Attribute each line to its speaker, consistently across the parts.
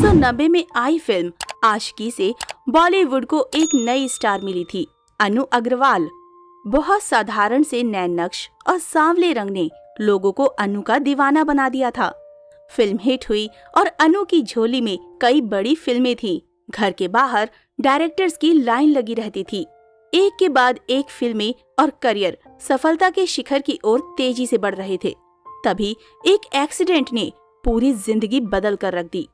Speaker 1: 1990 में आई फिल्म आशिकी से बॉलीवुड को एक नई स्टार मिली थी, अनु अग्रवाल। बहुत साधारण से नैन नक्श और सांवले रंग ने लोगों को अनु का दीवाना बना दिया था। फिल्म हिट हुई और अनु की झोली में कई बड़ी फिल्में थीं। घर के बाहर डायरेक्टर्स की लाइन लगी रहती थी। एक के बाद एक फिल्में और करियर सफलता के शिखर की ओर तेजी से बढ़ रहे थे। तभी एक एक्सीडेंट ने पूरी जिंदगी बदल कर रख दी।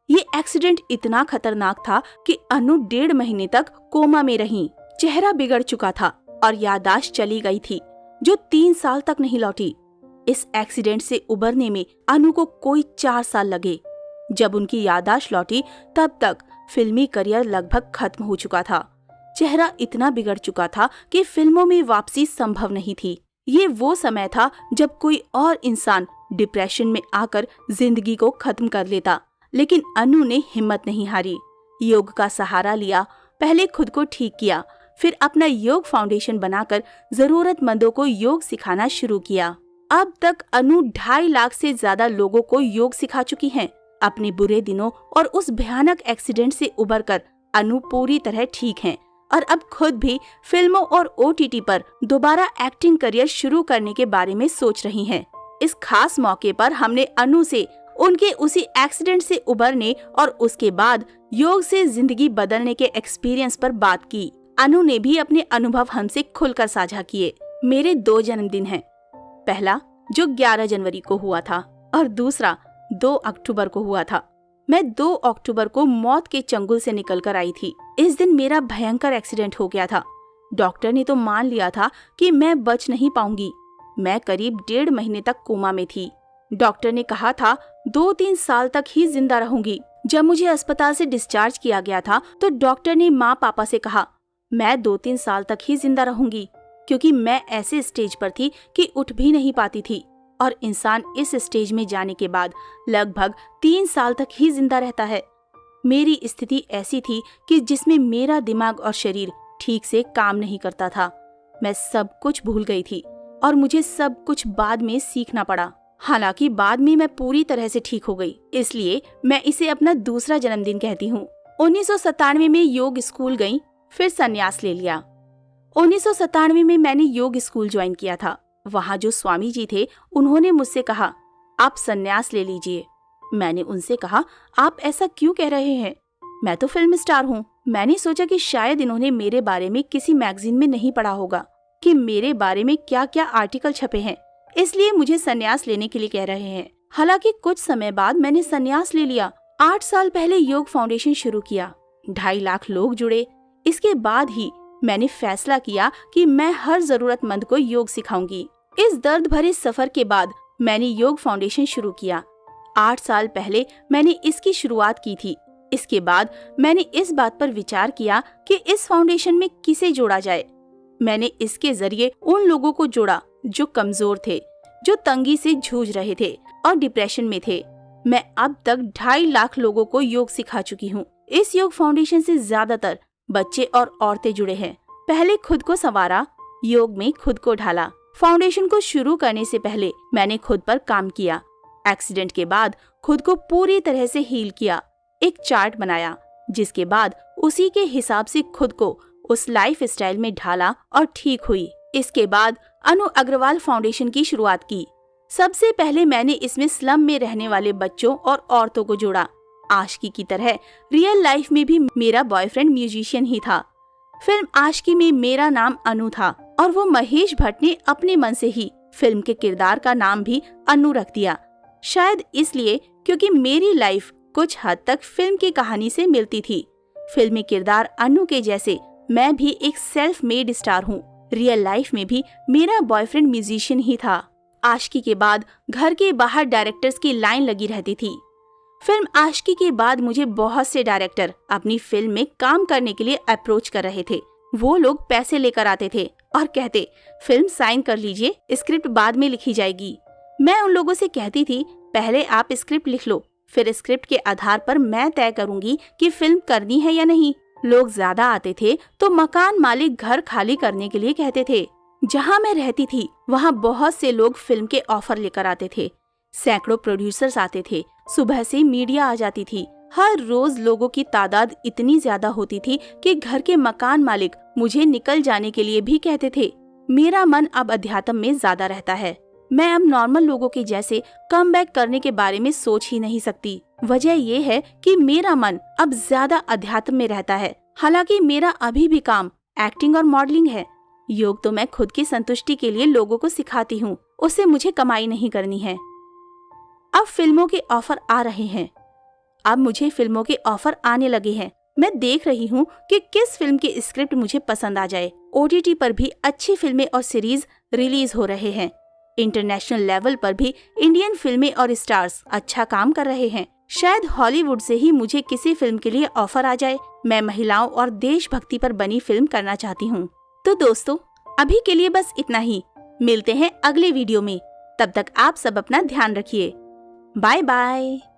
Speaker 1: ये एक्सीडेंट इतना खतरनाक था कि अनु 1.5 महीने तक कोमा में रहीं। चेहरा बिगड़ चुका था और याददाश्त चली गई थी, जो 3 साल तक नहीं लौटी। इस एक्सीडेंट से उबरने में अनु को कोई 4 साल लगे। जब उनकी याददाश्त लौटी तब तक फिल्मी करियर लगभग खत्म हो चुका था। चेहरा इतना बिगड़ चुका था कि फिल्मों में वापसी संभव नहीं थी। ये वो समय था जब कोई और इंसान डिप्रेशन में आकर जिंदगी को खत्म कर लेता, लेकिन अनु ने हिम्मत नहीं हारी। योग का सहारा लिया, पहले खुद को ठीक किया, फिर अपना योग फाउंडेशन बनाकर जरूरतमंदों को योग सिखाना शुरू किया। अब तक अनु 2.5 लाख से ज्यादा लोगों को योग सिखा चुकी हैं। अपने बुरे दिनों और उस भयानक एक्सीडेंट से उबरकर अनु पूरी तरह ठीक हैं और अब खुद भी फिल्मों और OTT पर दोबारा एक्टिंग करियर शुरू करने के बारे में सोच रही हैं। इस खास मौके पर हमने अनु से उनके उसी एक्सीडेंट से उबरने और उसके बाद योग से जिंदगी बदलने के एक्सपीरियंस पर बात की। अनु ने भी अपने अनुभव हमसे खुलकर साझा किए। मेरे 2 जन्मदिन हैं। पहला जो 11 जनवरी को हुआ था और दूसरा 2 अक्टूबर को हुआ था। मैं 2 अक्टूबर को मौत के चंगुल से निकलकर आई थी। इस दिन मेरा भयंकर एक्सीडेंट हो गया था। डॉक्टर ने तो मान लिया था कि मैं बच नहीं पाऊंगी। मैं करीब 1.5 महीने तक कोमा में थी। डॉक्टर ने कहा था 2-3 साल तक ही जिंदा रहूंगी। जब मुझे अस्पताल से डिस्चार्ज किया गया था तो डॉक्टर ने माँ पापा से कहा मैं 2-3 साल तक ही जिंदा रहूंगी, क्योंकि मैं ऐसे स्टेज पर थी कि उठ भी नहीं पाती थी और इंसान इस स्टेज में जाने के बाद लगभग 3 साल तक ही जिंदा रहता है। मेरी स्थिति ऐसी थी कि जिसमें मेरा दिमाग और शरीर ठीक से काम नहीं करता था। मैं सब कुछ भूल गई थी और मुझे सब कुछ बाद में सीखना पड़ा। हालांकि बाद में मैं पूरी तरह से ठीक हो गई, इसलिए मैं इसे अपना दूसरा जन्मदिन कहती हूँ। 1997 में योग स्कूल गई, फिर संन्यास ले लिया। 1997 में मैंने योग स्कूल ज्वाइन किया था। वहाँ जो स्वामी जी थे उन्होंने मुझसे कहा आप संन्यास ले लीजिए। मैंने उनसे कहा आप ऐसा क्यों कह रहे हैं, मैं तो फिल्म स्टार हूँ। मैंने सोचा कि शायद इन्होंने मेरे बारे में किसी मैगजीन में नहीं पढ़ा होगा कि मेरे बारे में क्या क्या आर्टिकल छपे हैं, इसलिए मुझे संन्यास लेने के लिए कह रहे हैं। हालांकि कुछ समय बाद मैंने संन्यास ले लिया। 8 साल पहले योग फाउंडेशन शुरू किया। 2.5 लाख लोग जुड़े। इसके बाद ही मैंने फैसला किया कि मैं हर जरूरतमंद को योग सिखाऊंगी। इस दर्द भरे सफर के बाद मैंने योग फाउंडेशन शुरू किया। 8 साल पहले मैंने इसकी शुरुआत की थी। इसके बाद मैंने इस बात पर विचार किया कि इस फाउंडेशन में किसे जोड़ा जाए। मैंने इसके जरिए उन लोगों को जोड़ा जो कमजोर थे, जो तंगी से जूझ रहे थे और डिप्रेशन में थे। मैं अब तक 2.5 लाख लोगों को योग सिखा चुकी हूँ। इस योग फाउंडेशन से ज्यादातर बच्चे और औरतें जुड़े हैं। पहले खुद को संवारा, योग में खुद को ढाला। फाउंडेशन को शुरू करने से पहले मैंने खुद पर काम किया। एक्सीडेंट के बाद खुद को पूरी तरह से हील किया। एक चार्ट बनाया, जिसके बाद उसी के हिसाब से खुद को उस लाइफ स्टाइल में ढाला और ठीक हुई। इसके बाद अनु अग्रवाल फाउंडेशन की शुरुआत की। सबसे पहले मैंने इसमें स्लम में रहने वाले बच्चों और औरतों को जोड़ा। आशिकी की तरह रियल लाइफ में भी मेरा बॉयफ्रेंड म्यूजिशियन ही था। फिल्म आशिकी में मेरा नाम अनु था और वो महेश भट्ट ने अपने मन से ही फिल्म के किरदार का नाम भी अनु रख दिया। शायद इसलिए क्योंकि मेरी लाइफ कुछ हद तक फिल्म की कहानी से मिलती थी। फिल्मी किरदार अनु के जैसे मैं भी एक सेल्फ मेड स्टार हूँ। रियल लाइफ में भी मेरा बॉयफ्रेंड म्यूजिशियन ही था। आशिकी के बाद घर के बाहर डायरेक्टर्स की लाइन लगी रहती थी। फिल्म आशिकी के बाद मुझे बहुत से डायरेक्टर अपनी फिल्म में काम करने के लिए अप्रोच कर रहे थे। वो लोग पैसे लेकर आते थे और कहते फिल्म साइन कर लीजिए, स्क्रिप्ट बाद में लिखी जाएगी। मैं उन लोगों से कहती थी पहले आप स्क्रिप्ट लिख लो, फिर स्क्रिप्ट के आधार पर मैं तय करूंगी कि फिल्म करनी है या नहीं। लोग ज्यादा आते थे तो मकान मालिक घर खाली करने के लिए कहते थे। जहाँ मैं रहती थी वहाँ बहुत से लोग फिल्म के ऑफर लेकर आते थे। सैकड़ों प्रोड्यूसर्स आते थे। सुबह से मीडिया आ जाती थी हर रोज लोगों की तादाद इतनी ज्यादा होती थी कि घर के मकान मालिक मुझे निकल जाने के लिए भी कहते थे। मेरा मन अब अध्यात्म में ज्यादा रहता है। मैं अब नॉर्मल लोगों के जैसे कमबैक करने के बारे में सोच ही नहीं सकती। वजह ये है कि मेरा मन अब ज्यादा अध्यात्म में रहता है। हालांकि मेरा अभी भी काम एक्टिंग और मॉडलिंग है। योग तो मैं खुद की संतुष्टि के लिए लोगों को सिखाती हूँ, उससे मुझे कमाई नहीं करनी है। अब फिल्मों के ऑफर आ रहे हैं। अब मुझे फिल्मों के ऑफर आने लगे हैं। मैं देख रही हूँ कि किस फिल्म की स्क्रिप्ट मुझे पसंद आ जाए। OTT पर भी अच्छी फिल्में और सीरीज रिलीज हो रहे हैं। इंटरनेशनल लेवल पर भी इंडियन फिल्में और स्टार्स अच्छा काम कर रहे हैं। शायद हॉलीवुड से ही मुझे किसी फिल्म के लिए ऑफर आ जाए। मैं महिलाओं और देशभक्ति पर बनी फिल्म करना चाहती हूँ। तो दोस्तों, अभी के लिए बस इतना ही। मिलते हैं अगले वीडियो में। तब तक आप सब अपना ध्यान रखिए। Bye bye.